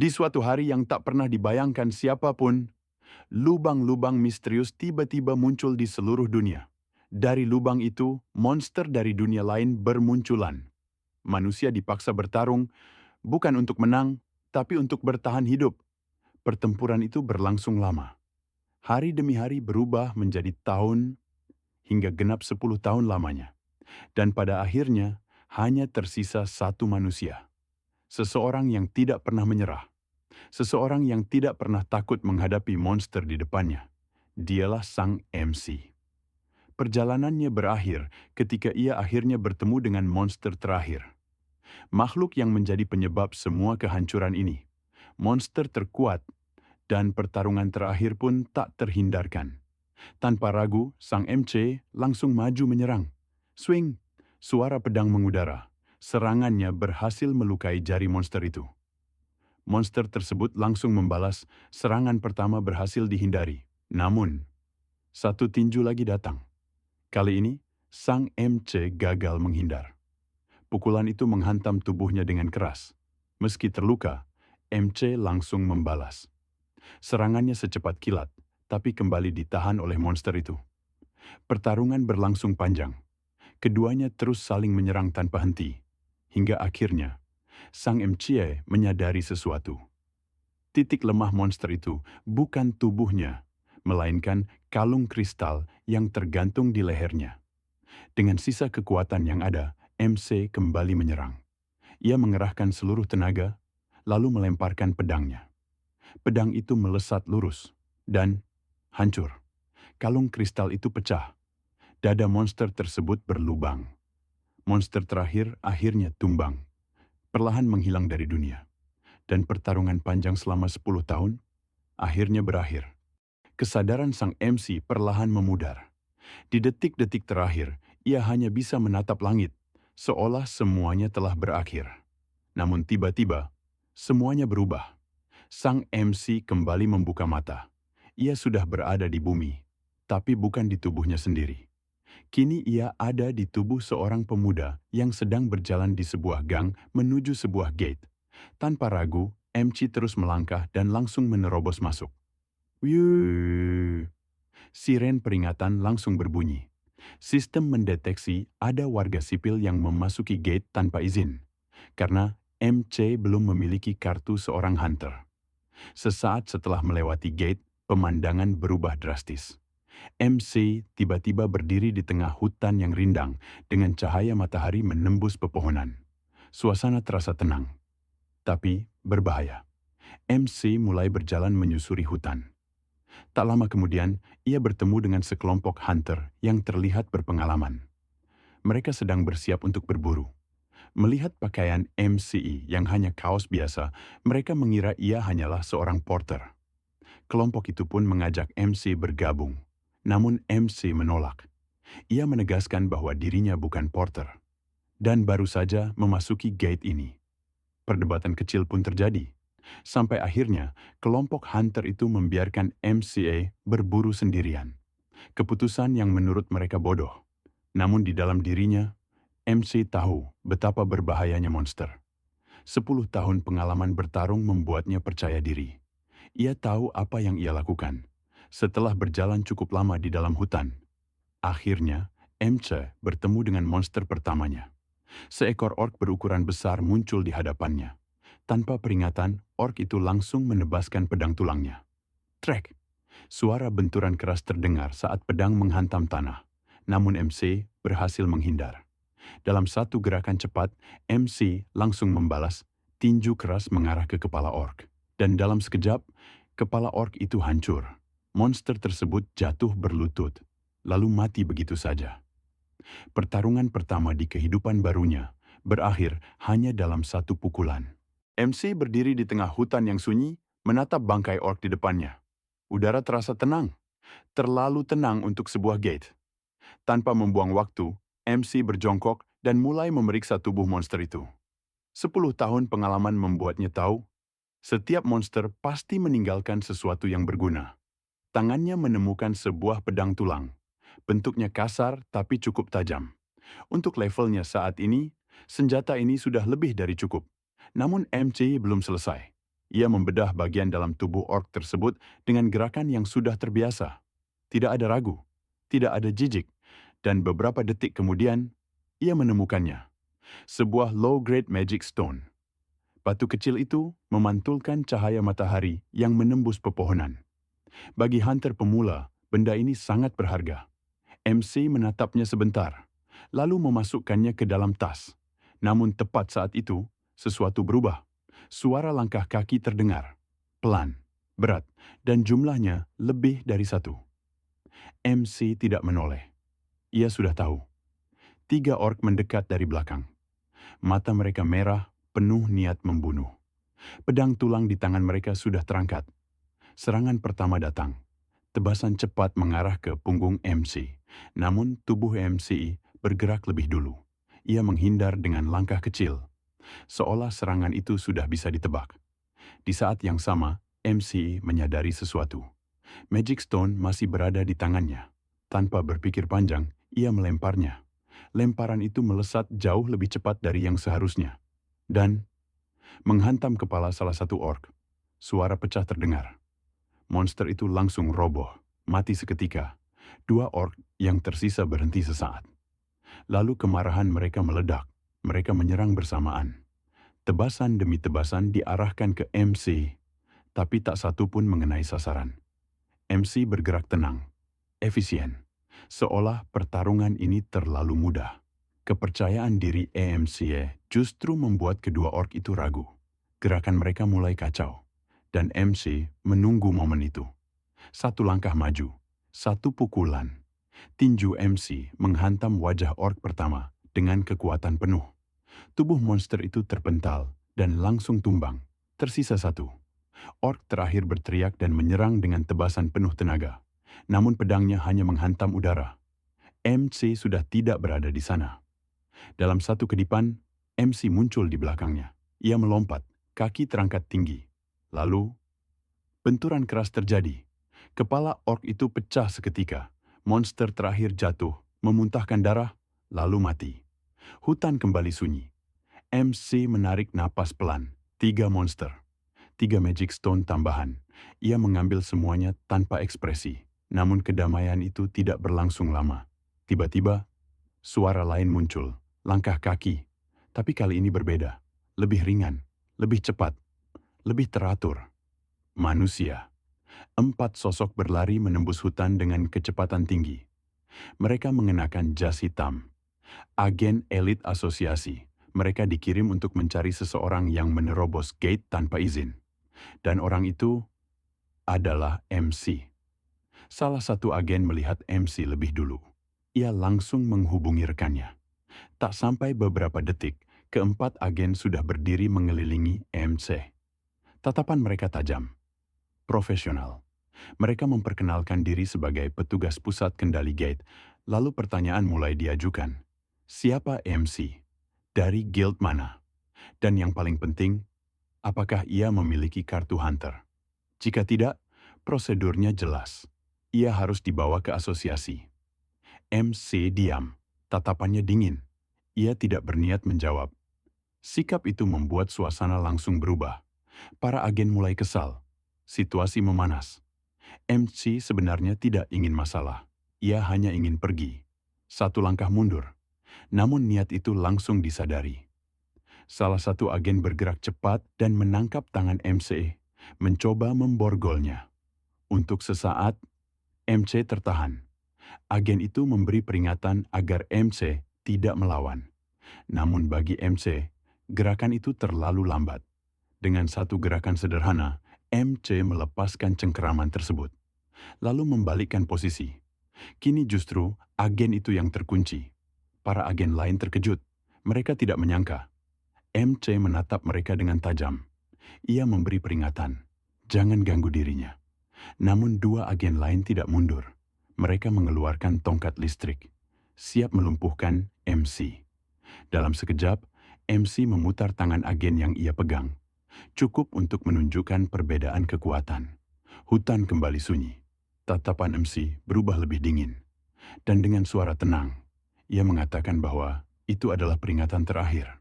Di suatu hari yang tak pernah dibayangkan siapapun, lubang-lubang misterius tiba-tiba muncul di seluruh dunia. Dari lubang itu, monster dari dunia lain bermunculan. Manusia dipaksa bertarung, bukan untuk menang, tapi untuk bertahan hidup. Pertempuran itu berlangsung lama. Hari demi hari berubah menjadi tahun hingga genap 10 tahun lamanya. Dan pada akhirnya, hanya tersisa satu manusia. Seseorang yang tidak pernah menyerah. Seseorang yang tidak pernah takut menghadapi monster di depannya. Dialah sang MC. Perjalanannya berakhir ketika ia akhirnya bertemu dengan monster terakhir. Makhluk yang menjadi penyebab semua kehancuran ini. Monster terkuat dan pertarungan terakhir pun tak terhindarkan. Tanpa ragu, sang MC langsung maju menyerang. Swing, suara pedang mengudara. Serangannya berhasil melukai jari monster itu. Monster tersebut langsung membalas, serangan pertama berhasil dihindari. Namun, satu tinju lagi datang. Kali ini, sang MC gagal menghindar. Pukulan itu menghantam tubuhnya dengan keras. Meski terluka, MC langsung membalas. Serangannya secepat kilat, tapi kembali ditahan oleh monster itu. Pertarungan berlangsung panjang. Keduanya terus saling menyerang tanpa henti. Hingga akhirnya, sang MC menyadari sesuatu. Titik lemah monster itu bukan tubuhnya, melainkan kalung kristal yang tergantung di lehernya. Dengan sisa kekuatan yang ada, MC kembali menyerang. Ia mengerahkan seluruh tenaga, lalu melemparkan pedangnya. Pedang itu melesat lurus dan hancur. Kalung kristal itu pecah. Dada monster tersebut berlubang. Monster terakhir akhirnya tumbang, perlahan menghilang dari dunia. Dan pertarungan panjang selama 10 tahun akhirnya berakhir. Kesadaran sang MC perlahan memudar. Di detik-detik terakhir, ia hanya bisa menatap langit, seolah semuanya telah berakhir. Namun tiba-tiba, semuanya berubah. Sang MC kembali membuka mata. Ia sudah berada di bumi, tapi bukan di tubuhnya sendiri. Kini ia ada di tubuh seorang pemuda yang sedang berjalan di sebuah gang menuju sebuah gate. Tanpa ragu, MC terus melangkah dan langsung menerobos masuk. Wiu. Siren peringatan langsung berbunyi. Sistem mendeteksi ada warga sipil yang memasuki gate tanpa izin, karena MC belum memiliki kartu seorang hunter. Sesaat setelah melewati gate, pemandangan berubah drastis. MC tiba-tiba berdiri di tengah hutan yang rindang dengan cahaya matahari menembus pepohonan. Suasana terasa tenang, tapi berbahaya. MC mulai berjalan menyusuri hutan. Tak lama kemudian, ia bertemu dengan sekelompok hunter yang terlihat berpengalaman. Mereka sedang bersiap untuk berburu. Melihat pakaian MCI yang hanya kaos biasa, mereka mengira ia hanyalah seorang porter. Kelompok itu pun mengajak MC bergabung. Namun MC menolak. Ia menegaskan bahwa dirinya bukan porter. Dan baru saja memasuki gate ini. Perdebatan kecil pun terjadi. Sampai akhirnya, kelompok hunter itu membiarkan MCA berburu sendirian. Keputusan yang menurut mereka bodoh. Namun di dalam dirinya, MC tahu betapa berbahayanya monster. 10 tahun pengalaman bertarung membuatnya percaya diri. Ia tahu apa yang ia lakukan. Setelah berjalan cukup lama di dalam hutan, akhirnya MC bertemu dengan monster pertamanya. Seekor orc berukuran besar muncul di hadapannya. Tanpa peringatan, orc itu langsung menebaskan pedang tulangnya. Trek! Suara benturan keras terdengar saat pedang menghantam tanah. Namun MC berhasil menghindar. Dalam satu gerakan cepat, MC langsung membalas, tinju keras mengarah ke kepala orc. Dan dalam sekejap, kepala orc itu hancur. Monster tersebut jatuh berlutut, lalu mati begitu saja. Pertarungan pertama di kehidupan barunya berakhir hanya dalam satu pukulan. MC berdiri di tengah hutan yang sunyi, menatap bangkai orc di depannya. Udara terasa tenang, terlalu tenang untuk sebuah gate. Tanpa membuang waktu, MC berjongkok dan mulai memeriksa tubuh monster itu. 10 tahun pengalaman membuatnya tahu, setiap monster pasti meninggalkan sesuatu yang berguna. Tangannya menemukan sebuah pedang tulang. Bentuknya kasar tapi cukup tajam. Untuk levelnya saat ini, senjata ini sudah lebih dari cukup. Namun MC belum selesai. Ia membedah bagian dalam tubuh orc tersebut dengan gerakan yang sudah terbiasa. Tidak ada ragu, tidak ada jijik, dan beberapa detik kemudian, ia menemukannya. Sebuah low-grade magic stone. Batu kecil itu memantulkan cahaya matahari yang menembus pepohonan. Bagi hunter pemula, benda ini sangat berharga. MC menatapnya sebentar, lalu memasukkannya ke dalam tas. Namun tepat saat itu, sesuatu berubah. Suara langkah kaki terdengar. Pelan, berat, dan jumlahnya lebih dari satu. MC tidak menoleh. Ia sudah tahu. 3 orc mendekat dari belakang. Mata mereka merah, penuh niat membunuh. Pedang tulang di tangan mereka sudah terangkat. Serangan pertama datang. Tebasan cepat mengarah ke punggung MC. Namun tubuh MC bergerak lebih dulu. Ia menghindar dengan langkah kecil. Seolah serangan itu sudah bisa ditebak. Di saat yang sama, MC menyadari sesuatu. Magic Stone masih berada di tangannya. Tanpa berpikir panjang, ia melemparnya. Lemparan itu melesat jauh lebih cepat dari yang seharusnya. Dan menghantam kepala salah satu orc. Suara pecah terdengar. Monster itu langsung roboh, mati seketika. 2 orc yang tersisa berhenti sesaat. Lalu kemarahan mereka meledak. Mereka menyerang bersamaan. Tebasan demi tebasan diarahkan ke MC, tapi tak satu pun mengenai sasaran. MC bergerak tenang, efisien, seolah pertarungan ini terlalu mudah. Kepercayaan diri EMC justru membuat kedua orc itu ragu. Gerakan mereka mulai kacau, dan MC menunggu momen itu. 1 langkah maju, 1 pukulan. Tinju MC menghantam wajah orc pertama dengan kekuatan penuh. Tubuh monster itu terpental dan langsung tumbang. Tersisa 1. Orc terakhir berteriak dan menyerang dengan tebasan penuh tenaga. Namun pedangnya hanya menghantam udara. MC sudah tidak berada di sana. Dalam satu kedipan, MC muncul di belakangnya. Ia melompat, kaki terangkat tinggi. Lalu, benturan keras terjadi. Kepala orc itu pecah seketika. Monster terakhir jatuh, memuntahkan darah, lalu mati. Hutan kembali sunyi. MC menarik napas pelan. 3 monster. 3 magic stone tambahan. Ia mengambil semuanya tanpa ekspresi. Namun kedamaian itu tidak berlangsung lama. Tiba-tiba, suara lain muncul. Langkah kaki. Tapi kali ini berbeda. Lebih ringan, lebih cepat, lebih teratur. Manusia. 4 sosok berlari menembus hutan dengan kecepatan tinggi. Mereka mengenakan jas hitam. Agen elit asosiasi. Mereka dikirim untuk mencari seseorang yang menerobos gate tanpa izin. Dan orang itu adalah MC. Salah satu agen melihat MC lebih dulu. Ia langsung menghubungi rekannya. Tak sampai beberapa detik, keempat agen sudah berdiri mengelilingi MC. Tatapan mereka tajam, profesional. Mereka memperkenalkan diri sebagai petugas pusat kendali gate, lalu pertanyaan mulai diajukan. Siapa MC? Dari guild mana? Dan yang paling penting, apakah ia memiliki kartu hunter? Jika tidak, prosedurnya jelas. Ia harus dibawa ke asosiasi. MC diam, tatapannya dingin. Ia tidak berniat menjawab. Sikap itu membuat suasana langsung berubah. Para agen mulai kesal. Situasi memanas. MC sebenarnya tidak ingin masalah. Ia hanya ingin pergi. 1 langkah mundur. Namun niat itu langsung disadari. Salah satu agen bergerak cepat dan menangkap tangan MC, mencoba memborgolnya. Untuk sesaat, MC tertahan. Agen itu memberi peringatan agar MC tidak melawan. Namun bagi MC, gerakan itu terlalu lambat. Dengan 1 gerakan sederhana, MC melepaskan cengkeraman tersebut. Lalu membalikkan posisi. Kini justru agen itu yang terkunci. Para agen lain terkejut. Mereka tidak menyangka. MC menatap mereka dengan tajam. Ia memberi peringatan. Jangan ganggu dirinya. Namun 2 agen lain tidak mundur. Mereka mengeluarkan tongkat listrik. Siap melumpuhkan MC. Dalam sekejap, MC memutar tangan agen yang ia pegang. Cukup untuk menunjukkan perbedaan kekuatan. Hutan kembali sunyi. Tatapan MC berubah lebih dingin. Dan dengan suara tenang, ia mengatakan bahwa itu adalah peringatan terakhir.